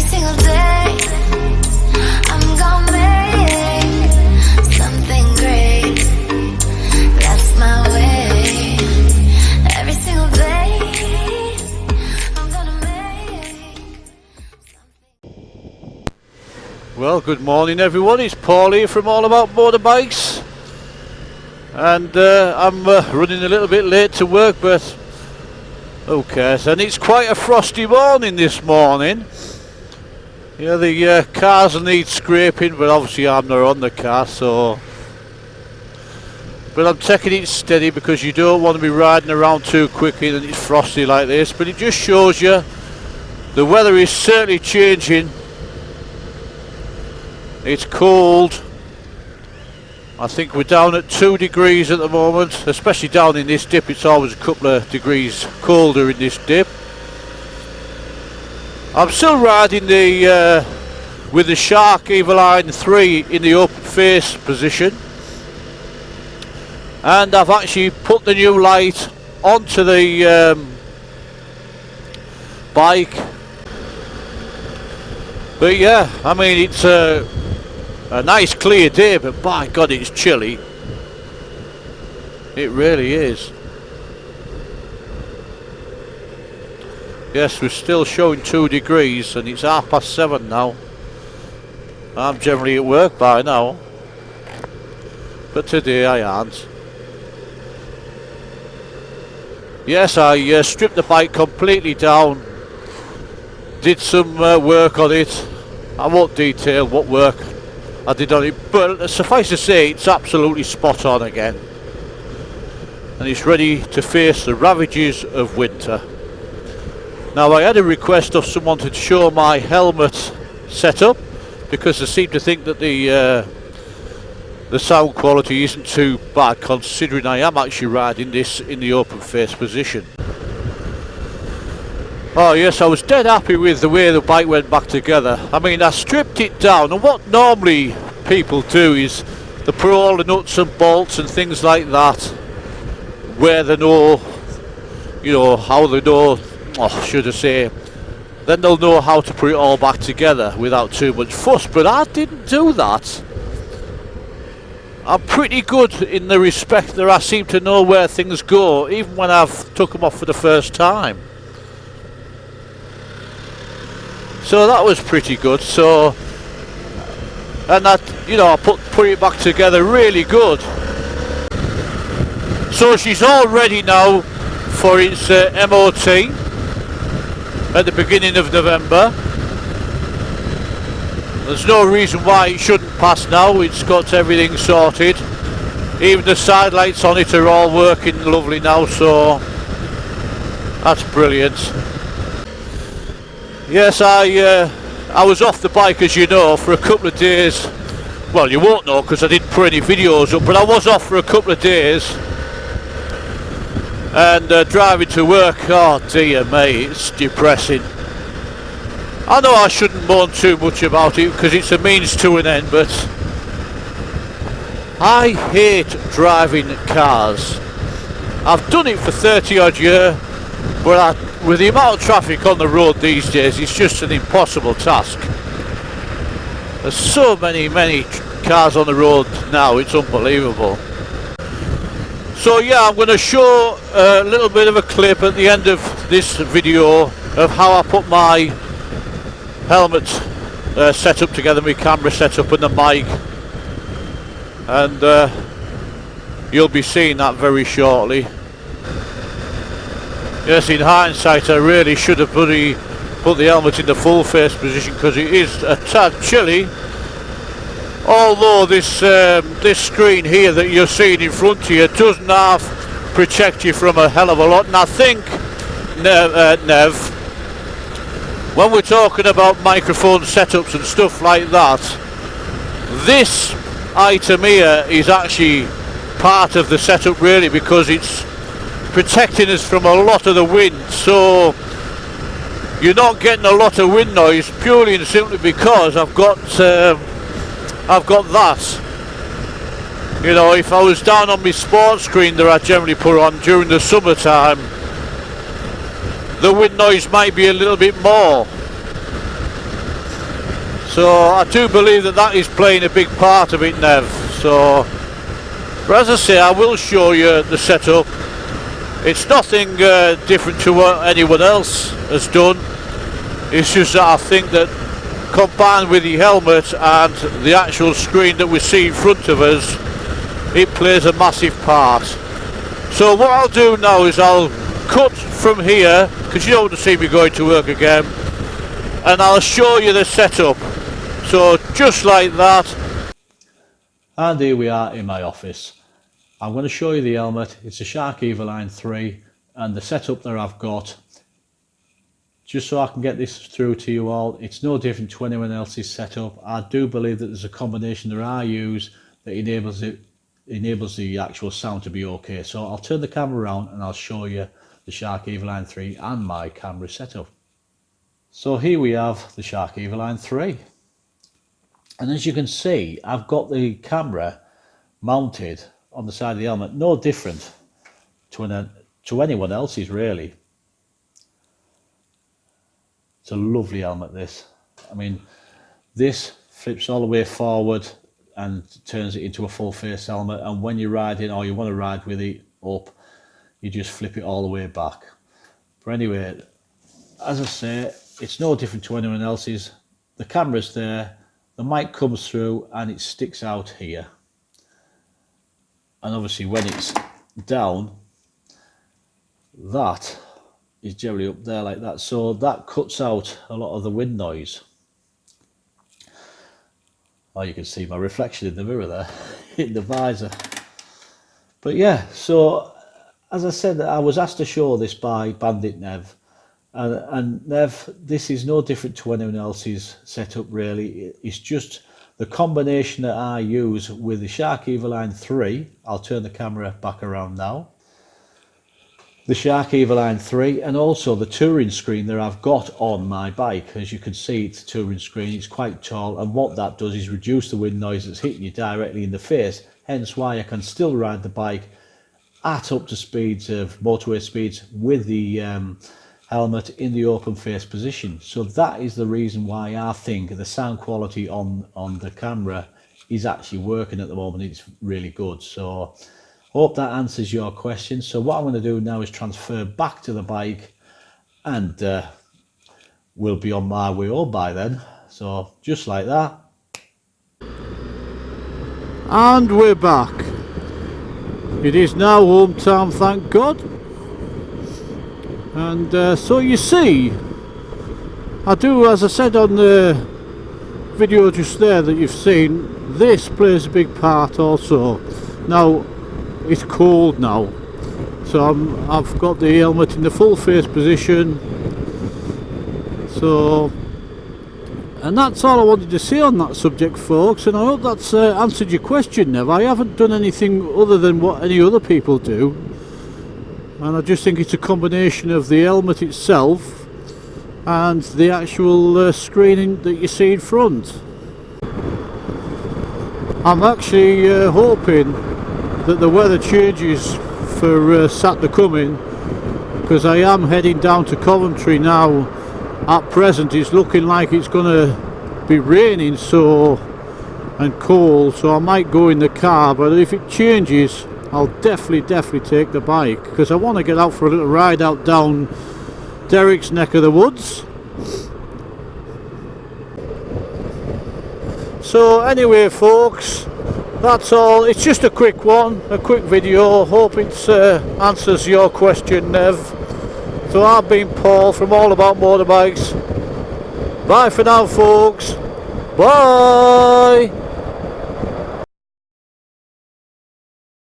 single day I'm gonna make something great. That's my way. Every single day I'm gonna make something. Well, good morning everyone, it's Paul here from All About Motorbikes, and I'm running a little bit late to work, but who cares? And it's quite a frosty morning this morning. Yeah, the cars will need scraping, but obviously I'm not on the car, so but I'm taking it steady because you don't want to be riding around too quickly when it's frosty like this. But it just shows you the weather is certainly changing. It's cold. I think we're down at 2 degrees at the moment, especially down in this dip. It's always a couple of degrees colder in this dip. I'm still riding the with the Shark Evoline 3 in the open face position, and I've actually put the new light onto the bike. But yeah, I mean, it's a nice clear day, but by God it's chilly. It really is. Yes, we're still showing 2 degrees and it's 7:30 now. I'm generally at work by now, but today I aren't. Yes, I stripped the bike completely down, did some work on it. I won't detail what work I did on it, but suffice to say it's absolutely spot on again, and it's ready to face the ravages of winter. Now, I had a request of someone to show my helmet setup because they seem to think that the sound quality isn't too bad, considering I am actually riding this in the open face position. Oh yes, I was dead happy with the way the bike went back together. I mean, I stripped it down, and what normally people do is they put all the nuts and bolts and things like that where they know, you know, how they know, oh, should I say, then they'll know how to put it all back together without too much fuss. But I didn't do that. I'm pretty good in the respect that I seem to know where things go, even when I've took them off for the first time. So that was pretty good. So, and that, you know, I put it back together really good. So she's all ready now for its MOT at the beginning of November. There's no reason why it shouldn't pass now. It's got everything sorted. Even the side lights on it are all working lovely now, so that's brilliant. Yes, I was off the bike, as you know, for a couple of days. Well, you won't know because I didn't put any videos up, but I was off for a couple of days. And driving to work, oh dear me, it's depressing. I know I shouldn't moan too much about it because it's a means to an end, but I hate driving cars. I've done it for 30 odd years, but with the amount of traffic on the road these days, it's just an impossible task. There's so many cars on the road now, it's unbelievable. So yeah, I'm going to show a little bit of a clip at the end of this video of how I put my helmet set up together, my camera set up and the mic, and you'll be seeing that very shortly. Yes, in hindsight I really should have put the helmet in the full face position because it is a tad chilly. Although this this screen here that you're seeing in front of you doesn't half protect you from a hell of a lot. And I think, Nev, when we're talking about microphone setups and stuff like that, this item here is actually part of the setup really, because it's protecting us from a lot of the wind, so you're not getting a lot of wind noise purely and simply because I've got that. You know, if I was down on my sports screen that I generally put on during the summertime, the wind noise might be a little bit more. So I do believe that that is playing a big part of it, Nev. So, but as I say, I will show you the setup. It's nothing different to what anyone else has done. It's just that I think that combined with the helmet and the actual screen that we see in front of us, it plays a massive part. So what I'll do now is I'll cut from here, because you don't want to see me going to work again, and I'll show you the setup. So just like that. And here we are in my office. I'm going to show you the helmet. It's a Shark Evoline 3, and the setup that I've got, just so I can get this through to you all. It's no different to anyone else's setup. I do believe that there's a combination that I use that enables the actual sound to be okay. So I'll turn the camera around and I'll show you the Shark Evoline 3 and my camera setup. So here we have the Shark Evoline 3. And as you can see, I've got the camera mounted on the side of the helmet, no different to anyone else's really. It's a lovely helmet, this. I mean, this flips all the way forward and turns it into a full face helmet, and when you're riding or you want to ride with it up, you just flip it all the way back. But anyway, as I say, it's no different to anyone else's. The camera's there, the mic comes through and it sticks out here. And obviously when it's down, that is generally up there like that, so that cuts out a lot of the wind noise. Oh, you can see my reflection in the mirror there, in the visor. But yeah, so as I said, I was asked to show this by Bandit Nev, and Nev, this is no different to anyone else's setup really. It's just the combination that I use with the Shark Evoline 3. I'll turn the camera back around now. The Shark Evoline 3, and also the touring screen that I've got on my bike. As you can see, it's a touring screen, it's quite tall, and what that does is reduce the wind noise that's hitting you directly in the face, hence why I can still ride the bike at up to speeds of motorway speeds with the helmet in the open face position. So that is the reason why I think the sound quality on the camera is actually working at the moment. It's really good. So hope that answers your question. So what I'm going to do now is transfer back to the bike, and we'll be on my way home by then. So just like that. And we're back. It is now home time, thank God. And so you see, I do, as I said on the video just there that you've seen, this plays a big part also. Now it's cold now, so I've got the helmet in the full face position. So, and that's all I wanted to say on that subject, folks, and I hope that's answered your question, Nev. I haven't done anything other than what any other people do, and I just think it's a combination of the helmet itself and the actual screening that you see in front. I'm actually hoping that the weather changes for Saturday coming, because I am heading down to Coventry now. At present it's looking like it's gonna be raining and cold, so I might go in the car, but if it changes I'll definitely take the bike, because I want to get out for a little ride out down Derek's neck of the woods. So anyway folks, that's all. It's just a quick one, a quick video. Hope it answers your question, Nev. So I've been Paul from All About Motorbikes. Bye for now folks. Bye.